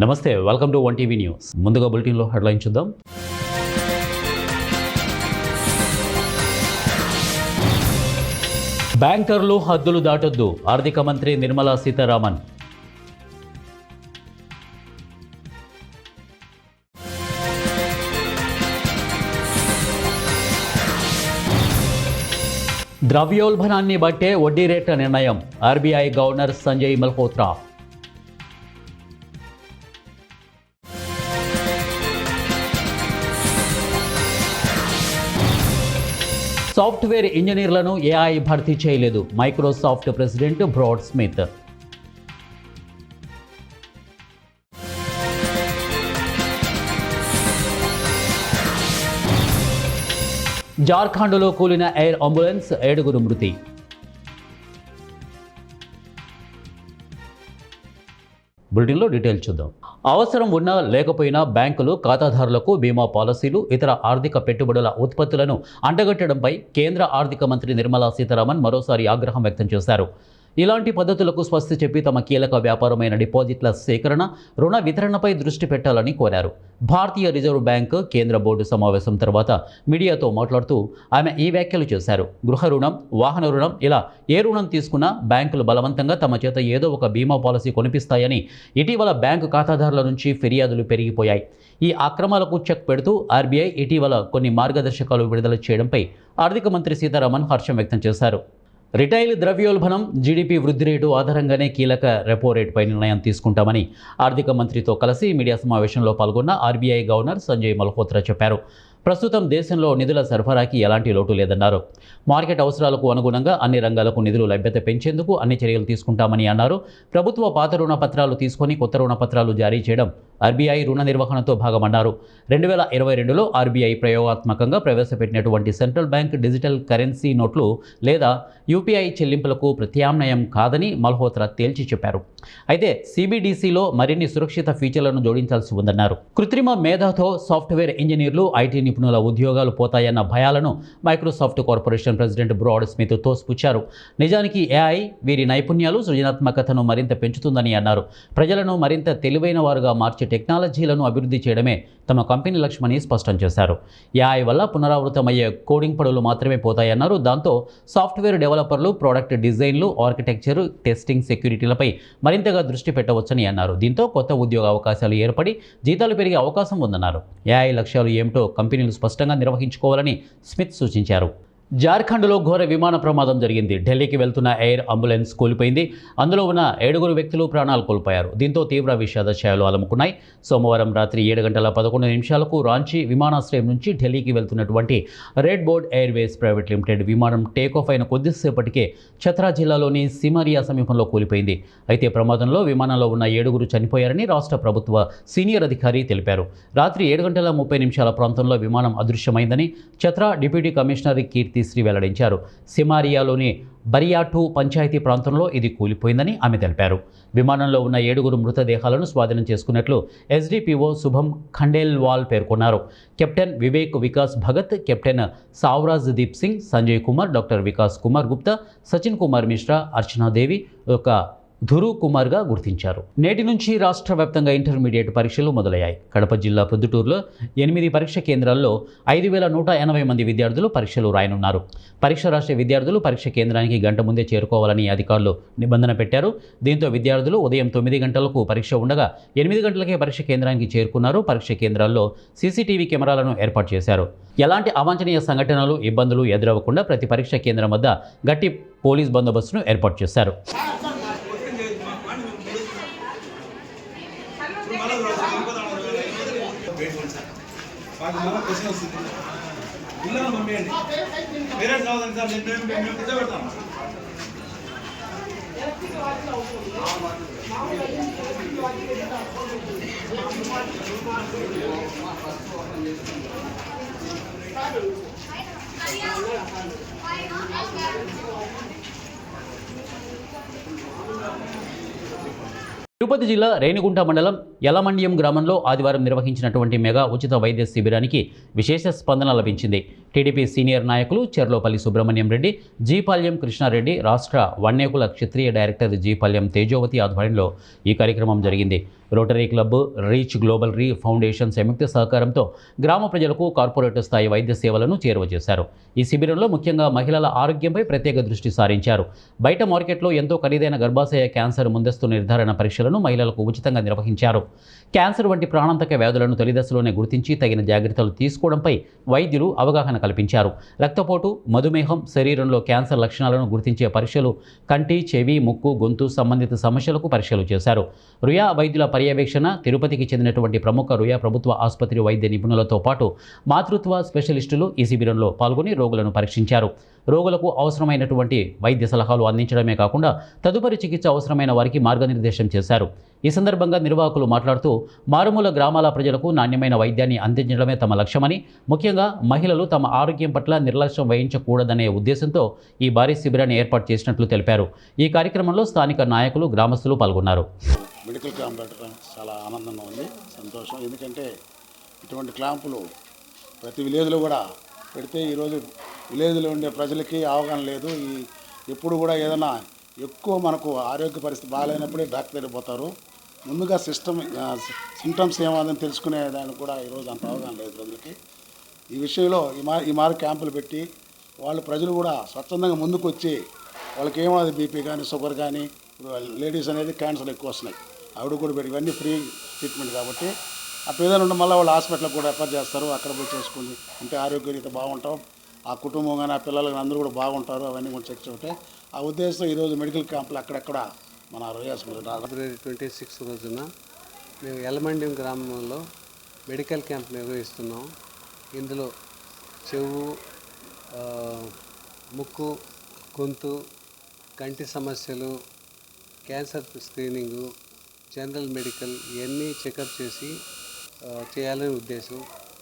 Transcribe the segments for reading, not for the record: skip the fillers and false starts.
నమస్తే, welcome to one TV news. ముందుగా బులెటిన్లో హెడ్లైన్ చూద్దాం. బ్యాంకర్లు హద్దులు దాటొద్దు, ఆర్థిక మంత్రి నిర్మలా సీతారామన్. ద్రవ్యోల్బణాన్ని బట్టే వడ్డీ రేట్ల నిర్ణయం, RBI governor Sanjay Malhotra. Software ఇంజనీర్లను ఏఐ భర్తీ చేయలేదు, మైక్రోసాఫ్ట్ ప్రెసిడెంట్ బ్రాడ్ స్మిత్. జార్ఖండ్లో కూలిన ఎయిర్ అంబులెన్స్, 7 మృతి. బులెటిన్లో డీటెయిల్ చూద్దాం. అవసరం ఉన్నా లేకపోయినా బ్యాంకులు ఖాతాదారులకు బీమా పాలసీలు, ఇతర ఆర్థిక పెట్టుబడుల ఉత్పత్తులను అంటగట్టడంపై కేంద్ర ఆర్థిక మంత్రి నిర్మలా సీతారామన్ మరోసారి ఆగ్రహం వ్యక్తం చేశారు. ఇలాంటి పద్ధతులకు స్వస్తి చెప్పి తమ కీలక వ్యాపారమైన డిపాజిట్ల సేకరణ, రుణ వితరణపై దృష్టి పెట్టాలని కోరారు. భారతీయ రిజర్వ్ బ్యాంక్ కేంద్ర బోర్డు సమావేశం తర్వాత మీడియాతో మాట్లాడుతూ ఆమె ఈ వ్యాఖ్యలు చేశారు. గృహ రుణం, వాహన రుణం, ఇలా ఏ రుణం తీసుకున్నా బ్యాంకులు బలవంతంగా తమ చేత ఏదో ఒక బీమా పాలసీ కొనిపిస్తాయని ఇటీవల బ్యాంకు ఖాతాదారుల నుంచి ఫిర్యాదులు పెరిగిపోయాయి. ఈ అక్రమాలకు చెక్ పెడుతూ ఆర్బీఐ ఇటీవల కొన్ని మార్గదర్శకాలు విడుదల చేయడంపై ఆర్థిక మంత్రి సీతారామన్ హర్షం వ్యక్తం చేశారు. రిటైల్ ద్రవ్యోల్బణం, జీడీపీ వృద్ధి రేటు ఆధారంగానే కీలక రెపో రేటుపై నిర్ణయం తీసుకుంటామని ఆర్థిక మంత్రితో కలిసి మీడియా సమావేశంలో పాల్గొన్న ఆర్బీఐ గవర్నర్ సంజయ్ మల్హోత్రా చెప్పారు. ప్రస్తుతం దేశంలో నిధుల సరఫరాకి ఎలాంటి లోటు లేదన్నారు. మార్కెట్ అవసరాలకు అనుగుణంగా అన్ని రంగాలకు నిధులు లభ్యత పెంచేందుకు అన్ని చర్యలు తీసుకుంటామని అన్నారు. ప్రభుత్వ పాత రుణ పత్రాలు తీసుకొని కొత్త రుణ పత్రాలు జారీ చేయడం ఆర్బీఐ రుణ నిర్వహణతో భాగమన్నారు. 2022లో ఆర్బీఐ ప్రయోగాత్మకంగా ప్రవేశపెట్టినటువంటి సెంట్రల్ బ్యాంక్ డిజిటల్ కరెన్సీ నోట్లు లేదా యూపీఐ చెల్లింపులకు ప్రత్యామ్నాయం కాదని మల్హోత్రా తేల్చి చెప్పారు. అయితే సిబిడిసిలో మరిన్ని సురక్షిత ఫీచర్లను జోడించాల్సి ఉందన్నారు. కృత్రిమ మేధాతో సాఫ్ట్వేర్ ఇంజనీర్లు, ఐటీ నిపుణుల ఉద్యోగాలు పోతాయన్న భయాలను Microsoft corporation president Brad Smith తోసిపుచ్చారు. నిజానికి ఏఐ వీరి నైపుణ్యాలు, సృజనాత్మకతను మరింత పెంచుతుందని అన్నారు. ప్రజలను మరింత తెలివైన వారుగా మార్చే టెక్నాలజీలను అభివృద్ధి చేయడమే తమ కంపెనీ లక్ష్యమని స్పష్టం చేశారు. ఏఐ వల్ల పునరావృతమయ్యే కోడింగ్ పనులు మాత్రమే పోతాయన్నారు. దాంతో సాఫ్ట్వేర్ డెవలపర్లు ప్రోడక్ట్ డిజైన్లు, ఆర్కిటెక్చర్, టెస్టింగ్, సెక్యూరిటీలపై మరింతగా దృష్టి పెట్టవచ్చని అన్నారు. దీంతో కొత్త ఉద్యోగ అవకాశాలు ఏర్పడి జీతాలు పెరిగే అవకాశం ఉందన్నారు. ఏఐ లక్ష్యాలు ఏమిటో కంపెనీలు స్పష్టంగా నిర్వహించుకోవాలని స్మిత్ సూచించారు. జార్ఖండ్లో ఘోర విమాన ప్రమాదం జరిగింది. ఢిల్లీకి వెళ్తున్న ఎయిర్ అంబులెన్స్ కూలిపోయింది. అందులో ఉన్న 7 వ్యక్తులు ప్రాణాలు కోల్పోయారు. దీంతో తీవ్ర విషాద ఛాయలు అలముకున్నాయి. సోమవారం రాత్రి 7:11 రాంచీ విమానాశ్రయం నుంచి ఢిల్లీకి వెళ్తున్నటువంటి red board Airways private limited విమానం టేకాఫ్ అయిన కొద్దిసేపటికే ఛత్రా జిల్లాలోని సిమరియా సమీపంలో కూలిపోయింది. అయితే ప్రమాదంలో విమానంలో ఉన్న 7 చనిపోయారని రాష్ట్ర ప్రభుత్వ సీనియర్ అధికారి తెలిపారు. రాత్రి 7:30 ప్రాంతంలో విమానం అదృశ్యమైందని ఛత్రా డిప్యూటీ కమిషనర్ కీర్తిశ్రీ వెల్లడించారు. సిమారియాలోని బరియాటు పంచాయతీ ప్రాంతంలో ఇది కూలిపోయిందని ఆమె తెలిపారు. విమానంలో ఉన్న 7 మృతదేహాలను స్వాధీనం చేసుకున్నట్లు ఎస్డిపిఓ శుభం ఖండేల్వాల్ పేర్కొన్నారు. Captain Vivek Vikas Bhagat, captain Savraj Deep Singh, Sanjay Kumar, doctor Vikas Kumar Gupta, Sachin Kumar Mishra, Archanadevi, Dhuru కుమార్గా గుర్తించారు. నేటి నుంచి రాష్ట్ర వ్యాప్తంగా ఇంటర్మీడియట్ పరీక్షలు మొదలయ్యాయి. కడప జిల్లా ప్రొద్దుటూరులో 8 పరీక్ష కేంద్రాల్లో 5180 మంది విద్యార్థులు పరీక్షలు రాయనున్నారు. పరీక్ష రాసే విద్యార్థులు పరీక్ష కేంద్రానికి గంట ముందే చేరుకోవాలని అధికారులు నిబంధన పెట్టారు. దీంతో విద్యార్థులు ఉదయం 9 గంటలకు పరీక్ష ఉండగా 8 గంటలకే పరీక్ష కేంద్రానికి చేరుకున్నారు. పరీక్ష కేంద్రాల్లో సీసీటీవీ కెమెరాలను ఏర్పాటు చేశారు. ఎలాంటి అవాంఛనీయ సంఘటనలు, ఇబ్బందులు ఎదురవ్వకుండా ప్రతి పరీక్ష కేంద్రం వద్ద గట్టి పోలీస్ బందోబస్తును ఏర్పాటు చేశారు. తిరుపతి జిల్లా రేణిగుంట మండలం యలమండ్యం గ్రామంలో ఆదివారం నిర్వహించినటువంటి మెగా ఉచిత వైద్య శిబిరానికి విశేష స్పందన లభించింది. టీడీపీ సీనియర్ నాయకులు చెర్లోపల్లి సుబ్రహ్మణ్యం రెడ్డి, జీపాల్యం కృష్ణారెడ్డి, రాష్ట్ర వన్నేకుల క్షత్రియ డైరెక్టర్ జీపాల్యం తేజోవతి ఆధ్వర్యంలో ఈ కార్యక్రమం జరిగింది. Rotary Club, Reach Global Foundation సంయుక్త సహకారంతో గ్రామ ప్రజలకు కార్పొరేట్ స్థాయి వైద్య సేవలను చేరువచేశారు. ఈ శిబిరంలో ముఖ్యంగా మహిళల ఆరోగ్యంపై ప్రత్యేక దృష్టి సారించారు. బయట మార్కెట్లో ఎంతో ఖరీదైన గర్భాశయ క్యాన్సర్ ముందస్తు నిర్ధారణ పరీక్షలను మహిళలకు ఉచితంగా నిర్వహించారు. క్యాన్సర్ వంటి ప్రాణాంతక వ్యాధులను తొలిదశలోనే గుర్తించి తగిన జాగ్రత్తలు తీసుకోవడంపై వైద్యులు అవగాహన కల్పించారు. రక్తపోటు, మధుమేహం, శరీరంలో క్యాన్సర్ లక్షణాలను గుర్తించే పరీక్షలు, కంటి, చెవి, ముక్కు, గొంతు సంబంధిత సమస్యలకు పరీక్షలు చేశారు. రుయా వైద్యుల పర్యవేక్షణ, తిరుపతికి చెందినటువంటి ప్రముఖ రుయా ప్రభుత్వ ఆసుపత్రి వైద్య నిపుణులతో పాటు మాతృత్వ స్పెషలిస్టులు ఈ శిబిరంలో పాల్గొని రోగులను పరీక్షించారు. రోగులకు అవసరమైనటువంటి వైద్య సలహాలు అందించడమే కాకుండా తదుపరి చికిత్స అవసరమైన వారికి మార్గనిర్దేశం చేశారు. ఈ సందర్భంగా నిర్వాహకులు మాట్లాడుతూ మారుమూల గ్రామాల ప్రజలకు నాణ్యమైన వైద్యాన్ని అందించడమే తమ లక్ష్యమని, ముఖ్యంగా మహిళలు తమ ఆరోగ్యం పట్ల నిర్లక్ష్యం వహించకూడదనే ఉద్దేశంతో ఈ భారీ శిబిరాన్ని ఏర్పాటు చేసినట్లు తెలిపారు. ఈ కార్యక్రమంలో స్థానిక నాయకులు, గ్రామస్తులు పాల్గొన్నారు. మెడికల్ క్యాంప్ పెట్టడం చాలా ఆనందంగా ఉంది, సంతోషం. ఎందుకంటే ఇటువంటి క్యాంపులు ప్రతి విలేజ్లో కూడా పెడితే ఈరోజు విలేజ్లో ఉండే ప్రజలకి అవగాహన లేదు. ఎప్పుడు కూడా ఏదైనా ఎక్కువ మనకు ఆరోగ్య పరిస్థితి బాగాలేనప్పుడే డాక్టర్ దగ్గర పోతారు. ముందుగా సింటమ్స్ ఏమాదని తెలుసుకునే దానికి కూడా ఈరోజు అంత అవగాహన లేదు ప్రజలకి. ఈ విషయంలో ఈ మారి క్యాంపులు పెట్టి ప్రజలు కూడా స్వచ్ఛందంగా ముందుకు వచ్చి వాళ్ళకి ఏమన్నది బీపీ కానీ, షుగర్ కానీ, లేడీస్ అనేది క్యాన్సర్ ఎక్కువ వస్తున్నాయి, ఆవిడ కూడా పెట్టి ఇవన్నీ ఫ్రీ ట్రీట్మెంట్ కాబట్టి అప్పుడు ఏదైనా ఉంటే మళ్ళీ వాళ్ళు హాస్పిటల్కి కూడా రెఫర్ చేస్తారు. అక్కడ పోయి చేసుకుని అంటే ఆరోగ్యరీత బాగుంటాం, ఆ కుటుంబం కానీ ఆ పిల్లలు కానీ అందరూ కూడా బాగుంటారు. అవన్నీ కూడా చెక్ చేయటే ఆ ఉద్దేశంతో ఈరోజు మెడికల్ క్యాంపులు అక్కడెక్కడ మన ఫిబ్రవరి 26 రోజున మేము యలమండ్యం గ్రామంలో మెడికల్ క్యాంప్ నిర్వహిస్తున్నాం. ఇందులో చెవు, ముక్కు, గొంతు, కంటి సమస్యలు, క్యాన్సర్ స్క్రీనింగు, జనరల్ మెడికల్ ఇవన్నీ చెకప్ చేసి చేయాలని ఉద్దేశం.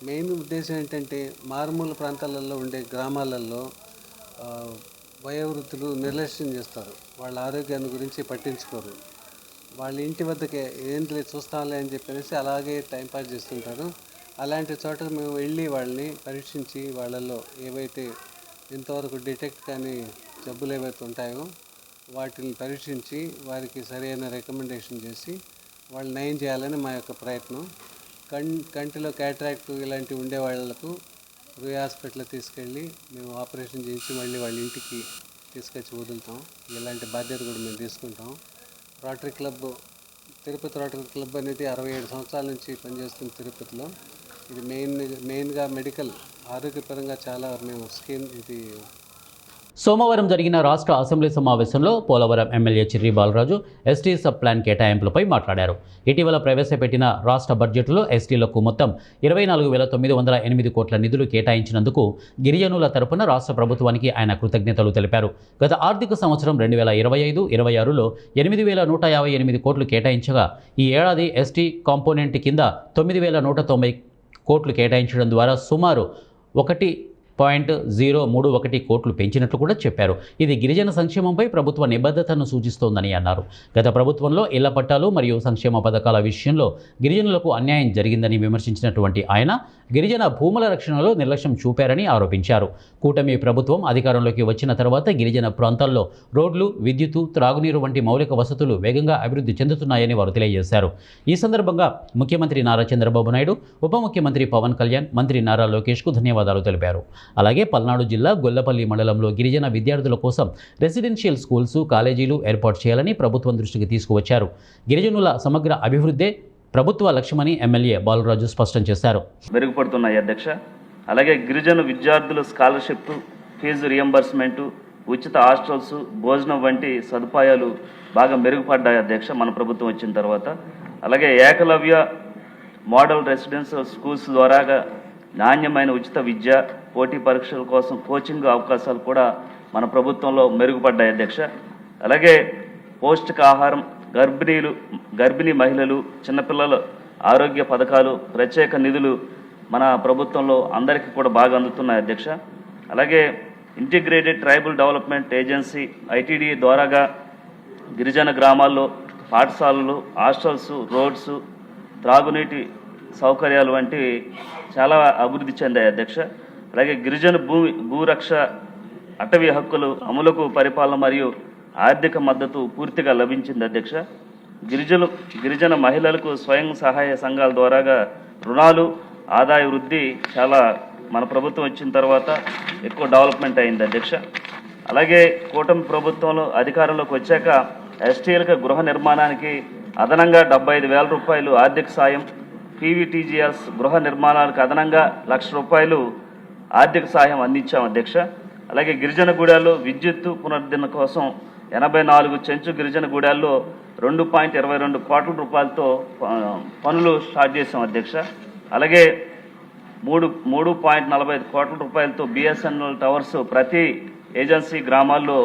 మెయిన్ ఉద్దేశం ఏంటంటే మారుమూల ప్రాంతాలలో ఉండే గ్రామాలలో వయోవృద్ధులు నిర్లక్ష్యం చేస్తారు, వాళ్ళ ఆరోగ్యాన్ని గురించి పట్టించుకోరు. వాళ్ళ ఇంటి వద్దకే ఏం లేదు చూస్తాంలే అని చెప్పేసి అలాగే టైంపాస్ చేస్తుంటారు. అలాంటి చోట మేము వెళ్ళి వాళ్ళని పరీక్షించి వాళ్ళల్లో ఏవైతే ఇంతవరకు డిటెక్ట్ కానీ జబ్బులు ఏవైతే ఉంటాయో వాటిని పరీక్షించి వారికి సరైన రికమెండేషన్ చేసి వాళ్ళు నయం చేయాలని మా యొక్క ప్రయత్నం. కంటిలో క్యాట్రాక్ట్ ఇలాంటివి ఉండే వాళ్ళకు రుయా హాస్పిటల్ తీసుకెళ్ళి మేము ఆపరేషన్ చేయించి మళ్ళీ వాళ్ళ ఇంటికి తీసుకొచ్చి వదులుతాం. ఇలాంటి బాధ్యత కూడా మేము తీసుకుంటాం. Rotary club, Tirupati rotary club అనేది 67 సంవత్సరాల నుంచి పనిచేస్తుంది తిరుపతిలో. ఇది మెయిన్గా మెడికల్ ఆరోగ్యపరంగా చాలా మేము స్కీమ్ ఇది. సోమవారం జరిగిన రాష్ట్ర అసెంబ్లీ సమావేశంలో Polavaram MLA Chirri Balaraju ST sub plan కేటాయింపులపై మాట్లాడారు. ఇటీవల ప్రవేశపెట్టిన రాష్ట్ర బడ్జెట్లో ఎస్టీలకు మొత్తం 24,908 కోట్ల నిధులు కేటాయించినందుకు గిరిజనుల తరపున రాష్ట్ర ప్రభుత్వానికి ఆయన కృతజ్ఞతలు తెలిపారు. గత ఆర్థిక సంవత్సరం 2025-26లో 8,158 కోట్లు కేటాయించగా ఈ ఏడాది ఎస్టీ కాంపోనెంట్ కింద 9,190 కోట్లు కేటాయించడం ద్వారా సుమారు 1.031 కోట్లు పెంచినట్లు కూడా చెప్పారు. ఇది గిరిజన సంక్షేమంపై ప్రభుత్వ నిబద్ధతను సూచిస్తోందని అన్నారు. గత ప్రభుత్వంలో ఇళ్ల పట్టాలు మరియు సంక్షేమ పథకాల విషయంలో గిరిజనులకు అన్యాయం జరిగిందని విమర్శించినటువంటి ఆయన గిరిజన భూముల రక్షణలో నిర్లక్ష్యం చూపారని ఆరోపించారు. కూటమి ప్రభుత్వం అధికారంలోకి వచ్చిన తర్వాత గిరిజన ప్రాంతాల్లో రోడ్లు, విద్యుత్తు, త్రాగునీరు వంటి మౌలిక వసతులు వేగంగా అభివృద్ధి చెందుతున్నాయని వారు తెలియజేశారు. ఈ సందర్భంగా ముఖ్యమంత్రి నారా చంద్రబాబు నాయుడు, ఉప ముఖ్యమంత్రి పవన్ కళ్యాణ్, మంత్రి నారా లోకేష్కు ధన్యవాదాలు తెలిపారు. అలాగే పల్నాడు జిల్లా గొల్లపల్లి మండలంలో గిరిజన విద్యార్థుల కోసం రెసిడెన్షియల్ స్కూల్స్, కాలేజీలు ఏర్పాటు చేయాలని ప్రభుత్వం దృష్టికి తీసుకువచ్చారు. గిరిజనుల సమగ్ర అభివృద్ధే ప్రభుత్వ లక్ష్యమని ఎమ్మెల్యే బాలరాజు స్పష్టం చేశారు. మెరుగుపడుతున్నాయి అధ్యక్ష. అలాగే గిరిజన విద్యార్థుల స్కాలర్షిప్, ఫీజు రియంబర్స్మెంటు, ఉచిత హాస్టల్స్, భోజనం వంటి సదుపాయాలు బాగా మెరుగుపడ్డాయి అధ్యక్ష మన ప్రభుత్వం వచ్చిన తర్వాత. అలాగే ఏకలవ్య మోడల్ రెసిడెన్షియల్ స్కూల్స్ ద్వారా నాణ్యమైన ఉచిత విద్య, పోటీ పరీక్షల కోసం కోచింగ్ అవకాశాలు కూడా మన ప్రభుత్వంలో మెరుగుపడ్డాయి అధ్యక్ష. అలాగే పౌష్టికాహారం, గర్భిణీ మహిళలు, చిన్నపిల్లల ఆరోగ్య పథకాలు, ప్రత్యేక నిధులు మన ప్రభుత్వంలో అందరికీ కూడా బాగా అందుతున్నాయి అధ్యక్ష. అలాగే integrated tribal development agency ITD ద్వారాగా గిరిజన గ్రామాల్లో పాఠశాలలు, హాస్టల్స్, రోడ్స్, త్రాగునీటి సౌకర్యాలు వంటివి చాలా అభివృద్ధి చెందాయి అధ్యక్ష. అలాగే గిరిజన భూరక్ష, అటవీ హక్కులు అమలుకు పరిపాలన మరియు ఆర్థిక మద్దతు పూర్తిగా లభించింది అధ్యక్ష. గిరిజన మహిళలకు స్వయం సహాయ సంఘాల ద్వారాగా రుణాలు ఆదాయ వృద్ధి చాలా మన ప్రభుత్వం వచ్చిన తర్వాత ఎక్కువ డెవలప్మెంట్ అయింది అధ్యక్ష. అలాగే కూటమి ప్రభుత్వంలో అధికారంలోకి వచ్చాక ఎస్టీలకు గృహ నిర్మాణానికి అదనంగా 75,000 రూపాయలు ఆర్థిక సాయం, పీవీటీజీఎస్ గృహ నిర్మాణాలకు అదనంగా ₹1,00,000 ఆర్థిక సాయం అందించాం అధ్యక్ష. అలాగే గిరిజన గూడాల్లో విద్యుత్తు పునరుద్ధరణ కోసం 84 చెంచు గిరిజన గూడాల్లో 2.22 కోట్ల రూపాయలతో పనులు స్టార్ట్ చేసాం అధ్యక్ష. అలాగే 3.45 కోట్ల రూపాయలతో బిఎస్ఎన్ఎల్ టవర్స్ ప్రతి ఏజెన్సీ గ్రామాల్లో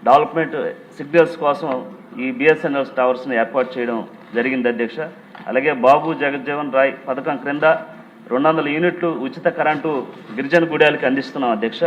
డెవలప్మెంట్ సిగ్నల్స్ కోసం ఈ బిఎస్ఎన్ఎల్ టవర్స్ని ఏర్పాటు చేయడం జరిగింది అధ్యక్ష. అలాగే బాబు జగజ్జీవన్ రాయ్ పథకం క్రింద 200 యూనిట్లు ఉచిత కరెంటు గిరిజన గూడాలకి అందిస్తున్నాం అధ్యక్ష.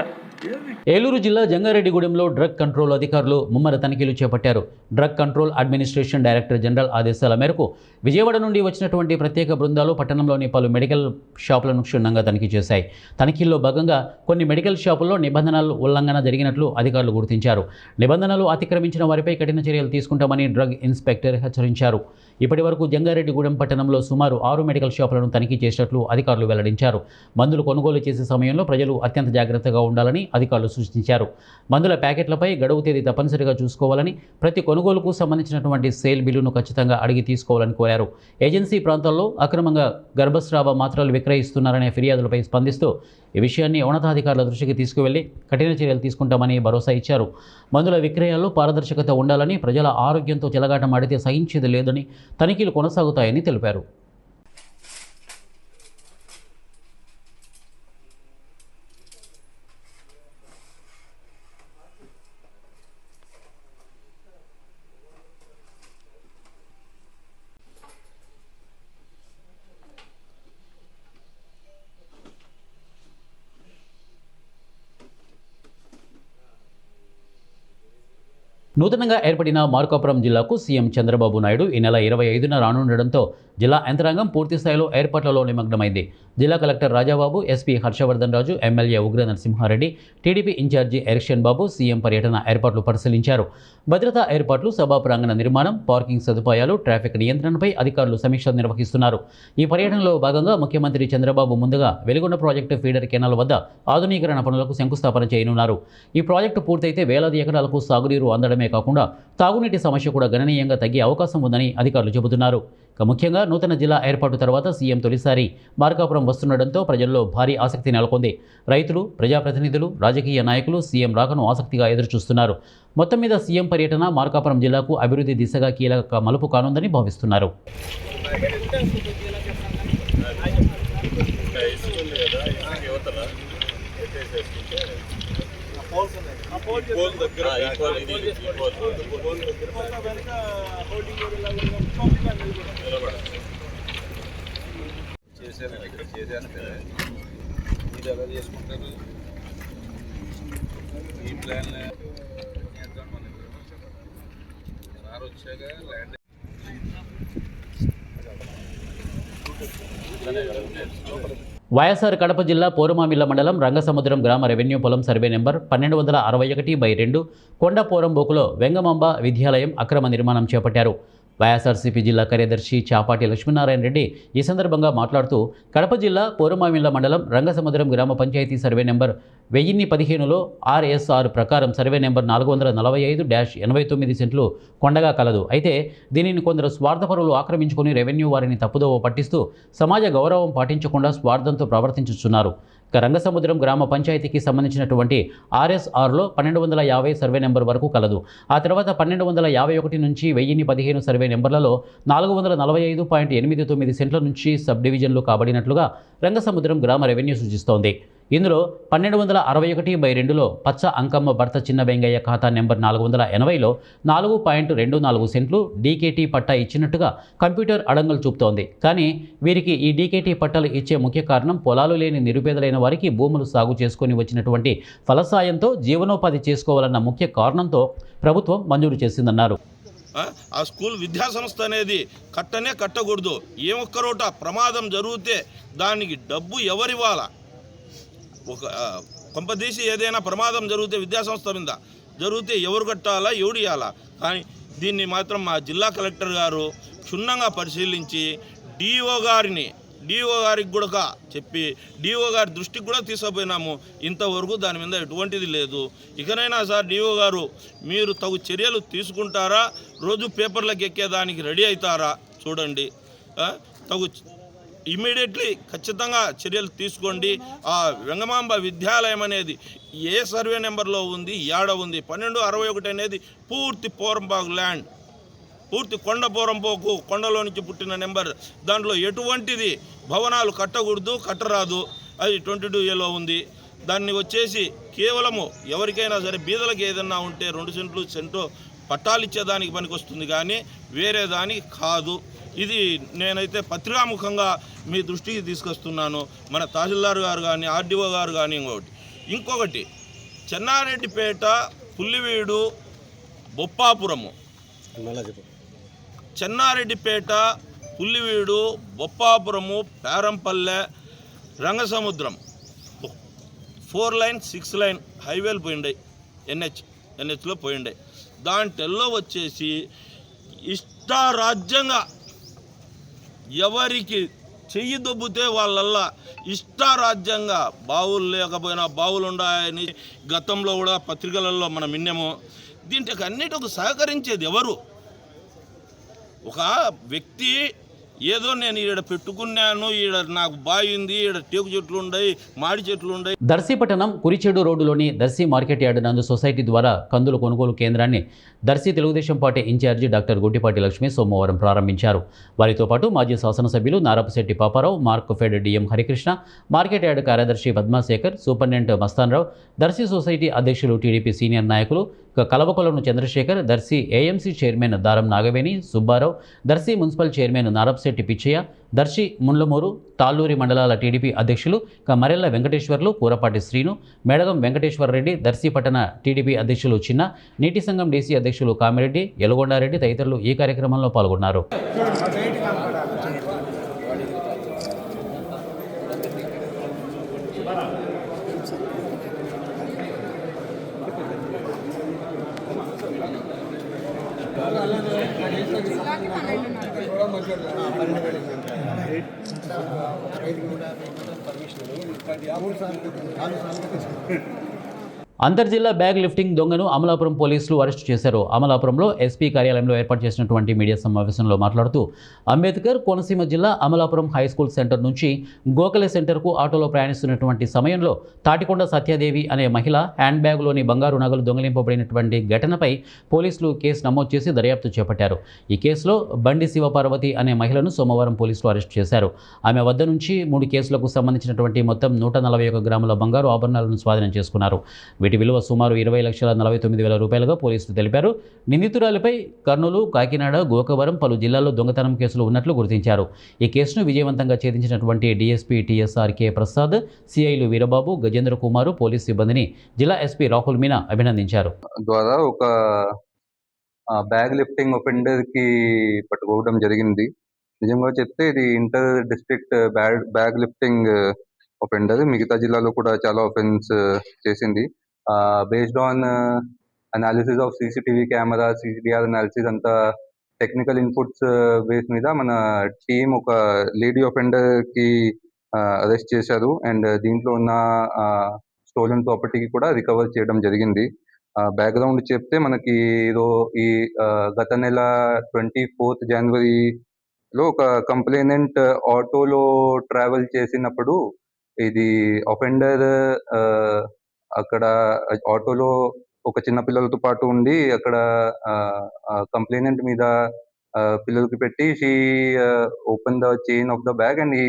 ఏలూరు జిల్లా జంగారెడ్డిగూడెంలో డ్రగ్ కంట్రోల్ అధికారులు ముమ్మర తనిఖీలు చేపట్టారు. Drug control administration director general ఆదేశాల మేరకు విజయవాడ నుండి వచ్చినటువంటి ప్రత్యేక బృందాలు పట్టణంలోని పలు మెడికల్ షాపులను క్షుణ్ణంగా తనిఖీ చేశాయి. తనిఖీల్లో భాగంగా కొన్ని మెడికల్ షాపుల్లో నిబంధనల ఉల్లంఘన జరిగినట్లు అధికారులు గుర్తించారు. నిబంధనలు అతిక్రమించిన వారిపై కఠిన చర్యలు తీసుకుంటామని డ్రగ్ ఇన్స్పెక్టర్ హెచ్చరించారు. ఇప్పటి వరకు జంగారెడ్డిగూడెం పట్టణంలో సుమారు 6 మెడికల్ షాపులను తనిఖీ చేసినట్లు అధికారులు వెల్లడించారు. మందులు కొనుగోలు చేసే సమయంలో ప్రజలు అత్యంత జాగ్రత్తగా ఉండాలని అధికారులు సూచించారు. మందుల ప్యాకెట్లపై గడువు తేదీ తప్పనిసరిగా చూసుకోవాలని, ప్రతి కొనుగోలుకు సంబంధించినటువంటి సేల్ బిల్లును ఖచ్చితంగా అడిగి తీసుకోవాలని కోరారు. ఏజెన్సీ ప్రాంతాల్లో అక్రమంగా గర్భస్రావ మాత్రలు విక్రయిస్తున్నారనే ఫిర్యాదులపై స్పందిస్తూ ఈ విషయాన్ని ఉన్నతాధికారుల దృష్టికి తీసుకువెళ్లి కఠిన చర్యలు తీసుకుంటామని భరోసా ఇచ్చారు. మందుల విక్రయాల్లో పారదర్శకత ఉండాలని, ప్రజల ఆరోగ్యంతో చెలగాటమాడితే సహించేది లేదని, తనిఖీలు కొనసాగుతాయని తెలిపారు. నూతనంగా ఏర్పడిన మార్కాపురం జిల్లాకు సీఎం చంద్రబాబు నాయుడు ఈ నెల 25న రానుండడంతో జిల్లా యంత్రాంగం పూర్తిస్థాయిలో ఏర్పాట్లలో నిమగ్నమైంది. జిల్లా కలెక్టర్ రాజాబాబు, ఎస్పీ హర్షవర్ధన్ రాజు, ఎమ్మెల్యే ఉగ్ర నరసింహారెడ్డి, టీడీపీ ఇన్ఛార్జి ఎరిక్షన్ బాబు సీఎం పర్యటన ఏర్పాట్లు పరిశీలించారు. భద్రతా ఏర్పాట్లు, సభా ప్రాంగణ నిర్మాణం, పార్కింగ్ సదుపాయాలు, ట్రాఫిక్ నియంత్రణపై అధికారులు సమీక్షలు నిర్వహిస్తున్నారు. ఈ పర్యటనలో భాగంగా ముఖ్యమంత్రి చంద్రబాబు ముందుగా వెలుగొండ ప్రాజెక్టు ఫీడర్ కెనాల్ వద్ద ఆధునీకరణ పనులకు శంకుస్థాపన చేయనున్నారు. ఈ ప్రాజెక్టు పూర్తయితే వేలాది ఎకరాలకు సాగునీరు అందడమే కాకుండా తాగునీటి సమస్య కూడా గణనీయంగా తగ్గే అవకాశం ఉందని అధికారులు చెబుతున్నారు. ముఖ్యంగా నూతన జిల్లా ఏర్పాటు తర్వాత సీఎం తొలిసారి మార్కాపురం వస్తుండటంతో ప్రజల్లో భారీ ఆసక్తి నెలకొంది. రైతులు, ప్రజాప్రతినిధులు, రాజకీయ నాయకులు సీఎం రాకను ఆసక్తిగా ఎదురుచూస్తున్నారు. మొత్తం మీద సీఎం పర్యటన మార్కాపురం జిల్లాకు అభివృద్ధి దిశగా కీలక మలుపు కానుందని భావిస్తున్నారు. ఇది ఎలా చేసుకుంటారు ఈ ప్లాన్ చేద్దాం. మనకి సార్ వచ్చాక ల్యాండ్ వైఎస్ఆర్ కడప జిల్లా పోరుమామిళ్ల మండలం రంగసముద్రం గ్రామ రెవెన్యూ పొలం సర్వే నెంబర్ 1261/2 కొండ పోరంబోకులో వెంగమాంబ విద్యాలయం అక్రమ నిర్మాణం చేపట్టారు. వైఎస్ఆర్సీపీ జిల్లా కార్యదర్శి చాపాటి లక్ష్మీనారాయణ రెడ్డి ఈ సందర్భంగా మాట్లాడుతూ కడప జిల్లా పోరుమామిళ్ల మండలం రంగసముద్రం గ్రామ పంచాయతీ సర్వే నెంబర్ 1015లో ఆర్ఎస్ఆర్ ప్రకారం సర్వే నెంబర్ 445-89 సెంట్లు కొండగా కలదు. అయితే దీనిని కొందరు స్వార్థపరులు ఆక్రమించుకుని రెవెన్యూ వారిని తప్పుదోవ పట్టిస్తూ సమాజ గౌరవం పాటించకుండా స్వార్థంతో ప్రవర్తించుతున్నారు. రంగసముద్రం గ్రామ పంచాయతీకి సంబంధించినటువంటి ఆర్ఎస్ఆర్లో 1250 సర్వే నెంబర్ వరకు కలదు. ఆ తర్వాత 1251 నుంచి 1015 సర్వే నెంబర్లలో 445.89 సెంట్ల నుంచి సబ్ డివిజన్లు కాబడినట్లుగా రంగసముద్రం గ్రామ రెవెన్యూ సూచిస్తోంది. ఇందులో 1261/2లో పచ్చ అంకమ్మ భర్త చిన్న వెంగయ్య ఖాతా నెంబర్ 480లో 4.24 సెంట్లు డీకేటీ పట్టా ఇచ్చినట్టుగా కంప్యూటర్ అడంగలు చూపుతోంది. కానీ వీరికి ఈ డీకేటీ పట్టాలు ఇచ్చే ముఖ్య కారణం పొలాలు లేని నిరుపేదలైన వారికి భూములు సాగు చేసుకొని వచ్చినటువంటి ఫలసాయంతో జీవనోపాధి చేసుకోవాలన్న ముఖ్య కారణంతో ప్రభుత్వం మంజూరు చేసిందన్నారు. ఆ స్కూల్ విద్యా సంస్థ అనేది కట్టనే కట్టకూడదు. ఏ ఒక్కరోట ప్రమాదం జరిగితే దానికి డబ్బు ఎవరివ్వాలా? ఒక కొంపదీసి ఏదైనా ప్రమాదం జరిగితే విద్యాసంస్థ మీద జరిగితే ఎవరు కట్టాలా, ఎవడు ఇవ్వాలా? కానీ దీన్ని మాత్రం మా జిల్లా కలెక్టర్ గారు క్షుణ్ణంగా పరిశీలించి డిఓ గారికి కూడా చెప్పి డిఓ గారి దృష్టికి కూడా తీసుకుపోయినాము. ఇంతవరకు దాని మీద ఎటువంటిది లేదు. ఇకనైనా సార్ డిఓ గారు మీరు తగు చర్యలు తీసుకుంటారా, రోజు పేపర్లకు ఎక్కేదానికి రెడీ అవుతారా చూడండి. తగు ఇమీడియట్లీ ఖచ్చితంగా చర్యలు తీసుకోండి. ఆ వెంగమాంబ విద్యాలయం అనేది ఏ సర్వే నెంబర్లో ఉంది, ఏడ ఉంది? 1261 అనేది పూర్తి పోరంబాగు ల్యాండ్, పూర్తి పోరంపోకు కొండలో నుంచి పుట్టిన నెంబర్. దాంట్లో ఎటువంటిది భవనాలు కట్టకూడదు, కట్టరాదు. అది 22A ఉంది. దాన్ని వచ్చేసి కేవలము ఎవరికైనా సరే బీదలకు ఏదన్నా ఉంటే 2 సెంటు పట్టాలు ఇచ్చేదానికి పనికి వస్తుంది, కానీ వేరే దానికి కాదు. ఇది నేనైతే పత్రికాముఖంగా మీ దృష్టికి తీసుకొస్తున్నాను. మన తహసీల్దార్ గారు కానీ, ఆర్డీఓ గారు కానీ. ఇంకొకటి చెన్నారెడ్డిపేట, పుల్లివీడు, బొప్పాపురము, చెన్నారెడ్డిపేట, పుల్లివీడు, బొప్పాపురము, పేరంపల్లె, రంగసముద్రం 4 లైన్ 6 లైన్ హైవేలు పోయిండాయి, ఎన్హెచ్లో పోయిండాయి. దాంట్లో వచ్చేసి ఇష్టారాజ్యంగా ఎవరికి చెయ్యి దొబ్బితే వాళ్ళల్లా ఇష్టారాజ్యంగా బావులు లేకపోయినా బావులు ఉన్నాయని గతంలో కూడా పత్రికలలో మనం విన్నాము. దీంట్లోకి అన్నిటికి సహకరించేది ఎవరు? ఒక వ్యక్తి ఏదో నేను ఈడ పెట్టుకున్నాను, ఈడ నాకు బాగుంది, ఈడ టేకు చెట్లు ఉన్నాయి, మాడి చెట్లు ఉన్నాయి. దర్శి పట్టణం కురిచేడు రోడ్డులోని దర్శి మార్కెట్ యార్డ్ నందు సొసైటీ ద్వారా కందుల కొనుగోలు కేంద్రాన్ని Darsi Telugu Desam party in-charge doctor Guttipati Lakshmi సోమవారం ప్రారంభించారు. వారితో పాటు మాజీ శాసనసభ్యులు Narapasetti Paparao, Markfed DM Harikrishna, market yard కార్యదర్శి పద్మాశేఖర్, సూపరింటెండెంట్ మస్తాన్రావు, దర్శి సొసైటీ అధ్యక్షులు టీడీపీ సీనియర్ నాయకులు Kalavakolanu Chandrasekhar, Darsi AMC chairman Daram Nagaveni, Subbarao, Darsi municipal chairman Narapasetti Pitchaiah, Darsi Mundlamuru, Talluri మండలాల టీడీపీ అధ్యక్షులు మరెల్ల వెంకటేశ్వర్లు, కూరపాటి శ్రీను, మేడగం వెంకటేశ్వరరెడ్డి, దర్శి పట్టణ టీడీపీ అధ్యక్షులు చిన్న, నీటి సంఘం డీసీ అధ్యక్షులు కామిరెడ్డి, ఎలుగొండారెడ్డి తదితరులు ఈ కార్యక్రమంలో పాల్గొన్నారు. అంతర్జిల్లా బ్యాగ్ లిఫ్టింగ్ దొంగను అమలాపురం పోలీసులు అరెస్టు చేశారు. అమలాపురంలో ఎస్పీ కార్యాలయంలో ఏర్పాటు చేసినటువంటి మీడియా సమావేశంలో మాట్లాడుతూ అంబేద్కర్ కోనసీమ జిల్లా అమలాపురం హై స్కూల్ సెంటర్ నుంచి గోఖలే సెంటర్కు ఆటోలో ప్రయాణిస్తున్నటువంటి సమయంలో తాటికొండ సత్యాదేవి అనే మహిళ హ్యాండ్ బ్యాగ్లోని బంగారు నగలు దొంగిలింపబడినటువంటి ఘటనపై పోలీసులు కేసు నమోదు చేసి దర్యాప్తు చేపట్టారు. ఈ కేసులో బండి శివపార్వతి అనే మహిళను సోమవారం పోలీసులు అరెస్టు చేశారు. ఆమె వద్ద నుంచి 3 కేసులకు సంబంధించినటువంటి మొత్తం 141 గ్రాముల బంగారు ఆభరణాలను స్వాధీనం చేసుకున్నారు. వీటి విలువ సుమారు 20,49,000 రూపాయలుగా పోలీసులు తెలిపారు. నిందితురాలిపై కర్నూలు, కాకినాడ, గోకవరం పలు జిల్లాల్లో దొంగతనం కేసులు ఉన్నట్లు గుర్తించారు. ఈ కేసును విజయవంతంగా ఛేదించినటువంటి డీఎస్పీ టీఎస్ఆర్కే ప్రసాద్, సిఐలు వీరబాబు, గజేంద్ర కుమారు, పోలీస్ సిబ్బందిని జిల్లా ఎస్పీ రాహుల్ మీనా అభినందించారు. ద్వారా ఒక బ్యాగ్ లిఫ్టింగ్ ఒఫెండర్కి పట్టుకోవడం జరిగింది. నిజంగా చెప్తే ఇది inter district bag lifting offender. మిగతా జిల్లాలో కూడా చాలా ఒఫెన్స్ చేసింది. Based on analysis of CCTV camera, CCDR analysis అంతా టెక్నికల్ ఇన్పుట్స్ బేస్ మీద మన టీం ఒక లేడీ ఒఫెండర్కి అరెస్ట్ చేశారు. అండ్ దీంట్లో ఉన్న స్టోలెన్ ప్రాపర్టీకి కూడా రికవర్ చేయడం జరిగింది. బ్యాక్గ్రౌండ్ చెప్తే మనకి ఈ గత నెల 24th జనవరిలో ఒక కంప్లైనెంట్ ఆటోలో ట్రావెల్ చేసినప్పుడు ఇది ఒఫెండర్ అక్కడ ఆటోలో ఒక చిన్న పిల్లలతో పాటు ఉండి అక్కడ కంప్లైనెంట్ మీద పిల్లలకి పెట్టి she open the chain of the bag and he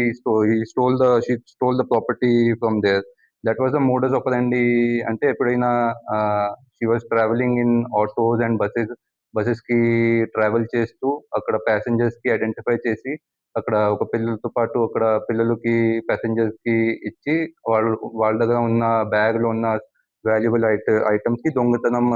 stole the property from there. That was the modus operandi. అంటే ఎప్పుడైనా she was traveling in autos and buses కి ట్రావెల్ చేస్తూ అక్కడ ప్యాసింజర్స్ కి ఐడెంటిఫై చేసి అక్కడ ఒక పిల్లలతో పాటు అక్కడ పిల్లలకి ప్యాసింజర్స్ కి ఇచ్చి వాళ్ళ దగ్గర ఉన్న బ్యాగ్ లో ఉన్న వాల్యుబుల్ ఐటమ్స్ కి దొంగతనం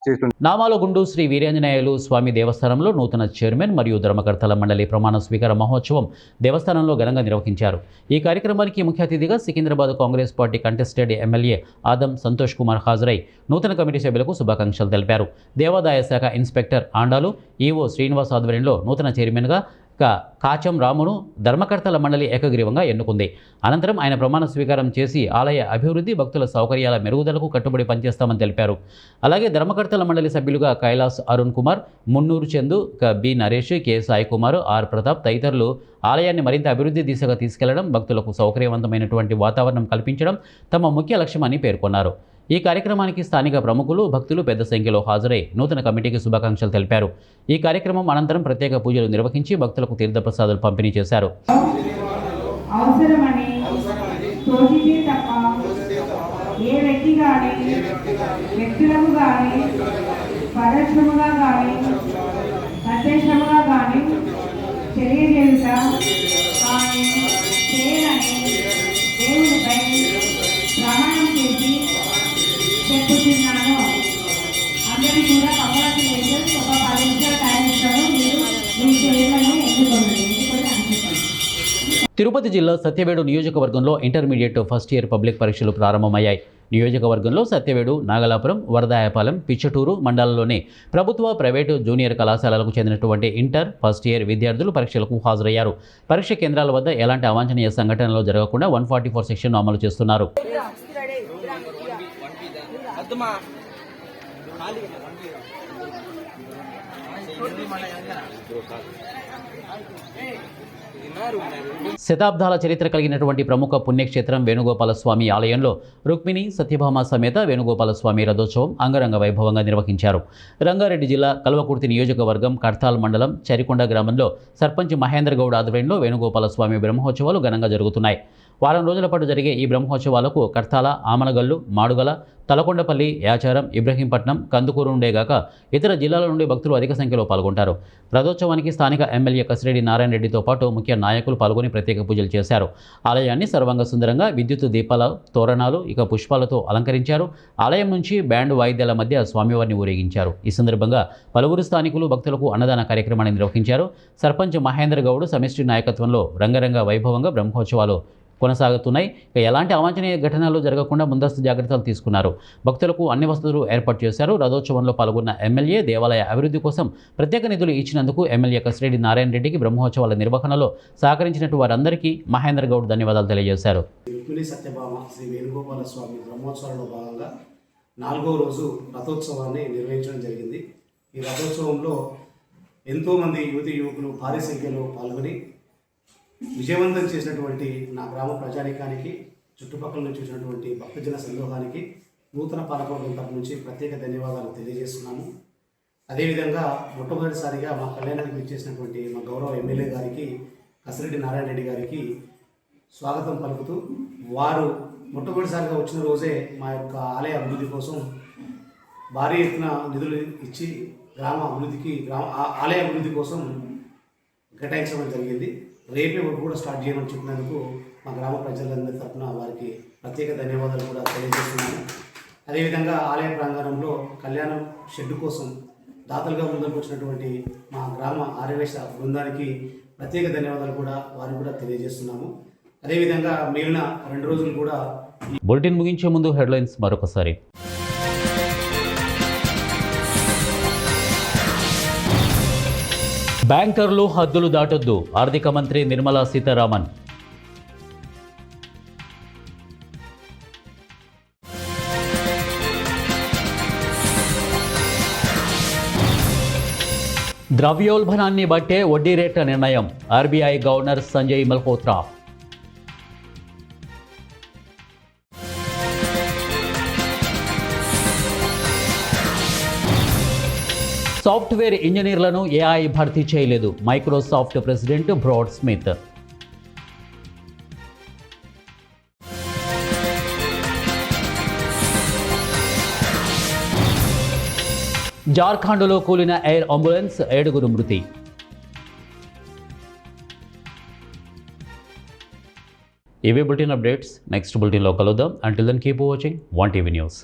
చేసి నామాలగుండు శ్రీ వీరాంజనేయులు స్వామి దేవస్థానంలో నూతన చైర్మన్ మరియు ధర్మకర్తల మండలి ప్రమాణ స్వీకార మహోత్సవం దేవస్థానంలో ఘనంగా నిర్వహించారు. ఈ కార్యక్రమానికి ముఖ్య అతిథిగా Secunderabad Congress party contested MLA Adam Santosh Kumar హాజరై నూతన కమిటీ సభ్యులకు శుభాకాంక్షలు తెలిపారు. దేవాదాయ శాఖ ఇన్స్పెక్టర్ ఆండాలు ఈవో శ్రీనివాస్ ఆధ్వర్యంలో నూతన చైర్మన్గా కాచం రామును ధర్మకర్తల మండలి ఏకగ్రీవంగా ఎన్నుకుంది. అనంతరం ఆయన ప్రమాణ స్వీకారం చేసి ఆలయ అభివృద్ధి, భక్తుల సౌకర్యాల మెరుగుదలకు కట్టుబడి పనిచేస్తామని తెలిపారు. అలాగే ధర్మకర్తల మండలి సభ్యులుగా Kailas Arun Kumar, Munnuru Chandu, B Naresh, K Sai Kumar, R Pratap తదితరులు ఆలయాన్ని మరింత అభివృద్ధి దిశగా తీసుకెళ్లడం, భక్తులకు సౌకర్యవంతమైనటువంటి వాతావరణం కల్పించడం తమ ముఖ్య లక్ష్యమని పేర్కొన్నారు. ఈ కార్యక్రమానికి స్థానిక ప్రముఖులు, భక్తులు పెద్ద సంఖ్యలో హాజరై నూతన కమిటీకి శుభాకాంక్షలు తెలిపారు. ఈ కార్యక్రమం అనంతరం ప్రత్యేక పూజలు నిర్వహించి భక్తులకు తీర్థప్రసాదాలు పంపిణీ చేశారు. అవసరమని తోచితే తప్ప ఏ వ్యక్తి కానీ వ్యక్తులకు కానీ పరోక్షముగా కానీ ప్రత్యక్షముగా కానీ తెలియజేయుట కానీ చేయనని దేవుడిపై ప్రమాణం చేసి చెప్పుతున్నాను. అందరికీ కూడా కంగ్రాచులేషన్స్. ఒక 10 నిమిషాలు టైం ఇస్తాను. మీరు మీ చేయమని ఎన్నుకోండి అనుకుంటాను. తిరుపతి జిల్లా సత్యవేడు నియోజకవర్గంలో ఇంటర్మీడియట్ ఫస్ట్ ఇయర్ పబ్లిక్ పరీక్షలు ప్రారంభమయ్యాయి. నియోజకవర్గంలో సత్యవేడు, నాగలాపురం, వరదాయపాలెం, పిచ్చటూరు మండలాల్లోని ప్రభుత్వ, ప్రైవేటు జూనియర్ కళాశాలలకు చెందినటువంటి ఇంటర్ ఫస్ట్ ఇయర్ విద్యార్థులు పరీక్షలకు హాజరయ్యారు. పరీక్ష కేంద్రాల వద్ద ఎలాంటి అవాంఛనీయ సంఘటనలు జరగకుండా 144 సెక్షన్ అమలు చేస్తున్నారు. శతాబ్దాల చరిత్ర కలిగినటువంటి ప్రముఖ పుణ్యక్షేత్రం వేణుగోపాల స్వామి ఆలయంలో రుక్మిణి సత్యభామ సమేత వేణుగోపాల స్వామి రథోత్సవం అంగరంగ వైభవంగా నిర్వహించారు. రంగారెడ్డి జిల్లా కల్వకుర్తి నియోజకవర్గం కడ్తాల్ మండలం చరికొండ గ్రామంలో సర్పంచ్ మహేందర్ గౌడ్ ఆధ్వర్యంలో వేణుగోపాల స్వామి బ్రహ్మోత్సవాలు ఘనంగా జరుగుతున్నాయి. వారం రోజుల పాటు జరిగే ఈ బ్రహ్మోత్సవాలకు కర్తాల, ఆమనగల్లు, మాడుగల, తలకొండపల్లి, యాచారం, ఇబ్రహీంపట్నం, కందుకూరు ఉండేగాక ఇతర జిల్లాల నుండి భక్తులు అధిక సంఖ్యలో పాల్గొంటారు. రథోత్సవానికి స్థానిక ఎమ్మెల్యే కసిరెడ్డి నారాయణ రెడ్డితో పాటు ముఖ్య నాయకులు పాల్గొని ప్రత్యేక పూజలు చేశారు. ఆలయాన్ని సర్వాంగ సుందరంగా విద్యుత్ దీపాల, తోరణాలు, పుష్పాలతో అలంకరించారు. ఆలయం నుంచి బ్యాండ్ వాయిద్యాల మధ్య స్వామివారిని ఊరేగించారు. ఈ సందర్భంగా పలువురు స్థానికులు భక్తులకు అన్నదాన కార్యక్రమాన్ని నిర్వహించారు. సర్పంచ్ మహేందర్ గౌడ్ సమిష్టి నాయకత్వంలో రంగరంగ వైభవంగా బ్రహ్మోత్సవాలు కొనసాగుతున్నాయి. ఎలాంటి అవాంఛనీయ ఘటనలు జరగకుండా ముందస్తు జాగ్రత్తలు తీసుకున్నారు. భక్తులకు అన్ని వసతులు ఏర్పాటు చేశారు. రథోత్సవంలో పాల్గొన్న ఎమ్మెల్యే దేవాలయ అభివృద్ధి కోసం ప్రత్యేక నిధులు ఇచ్చినందుకు ఎమ్మెల్యే కసిరెడ్డి నారాయణ రెడ్డికి బ్రహ్మోత్సవాల నిర్వహణలో సహకరించినట్టు వారందరికీ మహేందర్ గౌడ్ ధన్యవాదాలు తెలియజేశారు. రుక్మిణి సత్యభామ శ్రీ వేణుగోపాల స్వామి బ్రహ్మోత్సవాలలో భాగంగా 4వ రోజు రథోత్సవాన్ని నిర్వహించడం జరిగింది. ఈ రథోత్సవంలో ఎంతోమంది యువతి యువకులు భారీ సంఖ్యలో పాల్గొని విజయవంతం చేసినటువంటి నా గ్రామ ప్రజానీకానికి, చుట్టుపక్కల నుంచి వచ్చినటువంటి భక్తజన సందోహానికి నూతన పాలకవర్గం తరపు నుంచి ప్రత్యేక ధన్యవాదాలు తెలియజేస్తున్నాము. అదేవిధంగా మొట్టమొదటిసారిగా మా కళ్యాణానికి ఇచ్చేసినటువంటి మా గౌరవ ఎమ్మెల్యే గారికి, కసిరెడ్డి నారాయణ రెడ్డి గారికి స్వాగతం పలుకుతూ, వారు మొట్టమొదటిసారిగా వచ్చిన రోజే మా యొక్క ఆలయ అభివృద్ధి కోసం భారీ ఎత్తున నిధులు ఇచ్చి ఆలయ అభివృద్ధి కోసం కేటాయించడం జరిగింది. రేపే వర్క్ కూడా స్టార్ట్ చేయమని చెప్పినందుకు మా గ్రామ ప్రజలందరి తరఫున వారికి ప్రత్యేక ధన్యవాదాలు కూడా తెలియజేస్తున్నాను. అదేవిధంగా ఆలయ ప్రాంగణంలో కళ్యాణం షెడ్ కోసం దాతలుగా ముందుకు వచ్చినటువంటి మా గ్రామ ఆర్యవేశ బృందానికి ప్రత్యేక ధన్యవాదాలు కూడా వారికి కూడా తెలియజేస్తున్నాము. అదేవిధంగా మిగిలిన 2 రోజులు కూడా. బులెటిన్ ముగించే ముందు హెడ్లైన్స్ మరొకసారి. బ్యాంకర్లు హద్దులు దాటొద్దు, ఆర్థిక మంత్రి నిర్మలా సీతారామన్. ద్రవ్యోల్బణాన్ని బట్టే వడ్డీ రేట్ల నిర్ణయం, RBI governor Sanjay Malhotra. Software ఇంజనీర్లను ఏఐ భర్తీ చేయలేదు, మైక్రోసాఫ్ట్ ప్రెసిడెంట్ బ్రాడ్ స్మిత్. జార్ఖండ్లో కూలిన ఎయిర్ అంబులెన్స్, 7 మృతి. ఇవే బులెటిన్ అప్డేట్స్. నెక్స్ట్ బులెటిన్లో కలుద్దాం. Until then keep watching 1TV news.